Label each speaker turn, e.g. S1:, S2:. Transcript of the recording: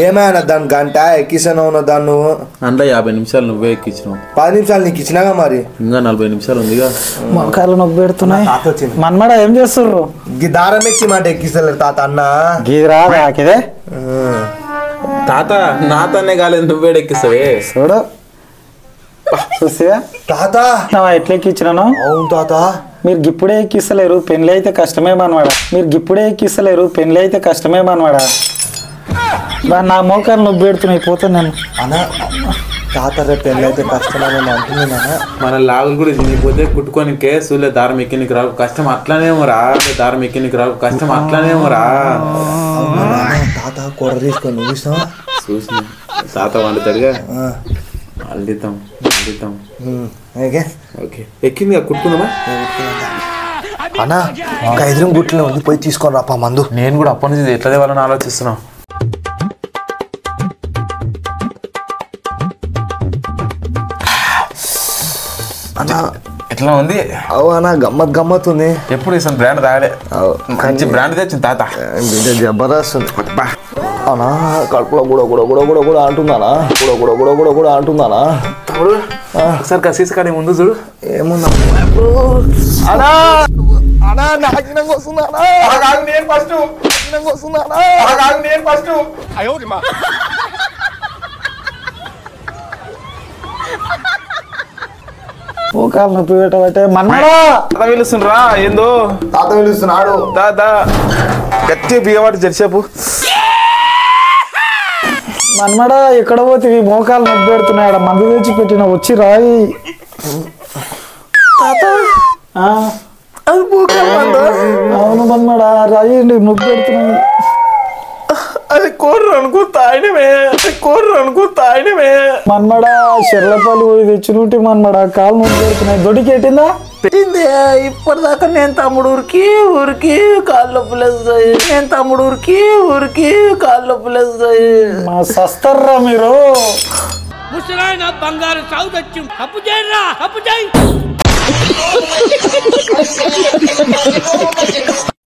S1: ఏమైనా దాని గంట ఎక్కిసాను దాన్ని నువ్వు
S2: అందులో 50 నిమిషాలు నువ్వే ఎక్కించినావు.
S1: 10 నిమిషాలు నీకు ఇచ్చినాగా మరి
S2: ఇంకా 40 నిమిషాలు ఉందిగా.
S3: మొక్కలు నొప్పి పెడుతున్నాయి.
S1: తాత వచ్చింది.
S3: మన్మడ ఏం చేస్తుర్రు?
S1: దారం ఎక్కి మాట ఎక్కిస్తలేరు తాత అన్న.
S3: గీరా నాకిదే
S2: తాత నాతోనే కాలేదు నువ్వే ఎక్కిస్తావే.
S3: చూడు చూసివా
S1: తాత
S3: ఎట్లా ఎక్కించినాను.
S1: అవును తాత
S3: మీరు గిప్పుడే ఎక్కిస్తలేరు, పెళ్ళి అయితే కష్టమే మనవాడ. మీరు గిప్పుడే ఎక్కిస్తలేరు, పెళ్ళి అయితే కష్టమే మనవాడ. నా మోకాలు నొప్పి పెడుతున్నాయి, పోతాను నేను.
S1: అన్న తాత రేపు పెళ్ళి అయితే కష్టమని అంటున్నాను.
S2: మన లాగులు కూడా తినిగిపోతే కుట్టుకొని కేసులే దారం ఎక్కినికి రావు కష్టం అట్లానేమో రా. దారం ఎక్కినికి రావు కష్టం అట్లానేమో రా.
S1: తాత కూర తీసుకొని నువ్వు ఇస్తావా?
S2: చూసిన తాత వండుతాడుగా. అల్లిద్దాం అల్లిద్దాం. ఓకే ఎక్కింది కుట్టుకుందామా?
S1: అన్న ఇంకా 5 గుట్లు ఉంది, పోయి తీసుకొని రాపా మందు.
S2: నేను కూడా అప్పటి నుంచి ఎట్లా దేవాలని ఆలోచిస్తున్నా.
S1: అన్న
S2: ఎట్లా ఉంది?
S1: అన్న గమ్మత్ ఉంది.
S2: ఎప్పుడు ఇస్తాను బ్రాండ్ తాగలే. మంచి బ్రాండ్ తెచ్చింది తాత.
S1: జబర్దస్త్ ఉంది అన్నా. కడుపులో కూడా అంటున్నానా? కూడా అంటున్నానా?
S2: తమ్ముడు ఒకసారి కసీసి కాడి ముందు చూడు.
S1: ఏముందా నాకినంగా వస్తుందా?
S2: నేను ఫస్ట్
S1: వస్తుందా?
S2: నేను ఫస్ట్
S3: మోకాలు నొప్పి పెట్టబట్టే మన్మడా
S2: పిలుస్తుండ్రా. ఏందో
S1: తాత పిలుస్తున్నాడు.
S2: దా గట్టి బియ్యవాటి జరిసేపు.
S3: మన్మడా ఎక్కడ పోతే మోకాలు నొప్పి పెడుతున్నాయి. మందు తెచ్చి పెట్టిన వచ్చి రాయి. అవును మన్మడా రాయండి, నొప్పి పెడుతున్నాయి.
S2: అది కోర్రు అనుకో తాయినమే.
S3: మన్మడా చెర్లపల్లి పోయి తెచ్చినట్టు మన్మడా కాలు నొప్పి పెడుతున్నాయి. దొడికెట్టిందా?
S2: పెట్టింది. ఇప్పటిదాకా నేను తమ్ముడు ఊరికి కాళ్ళు నొప్పులేస్తాయి. నేను తమ్ముడు ఊరికి కాళ్ళు నొప్పులేస్తాయి.
S3: మా సస్తర్రా మీరు.
S4: ముసలాయన బంగారు సాగు తెచ్చి అప్పు చేయండి.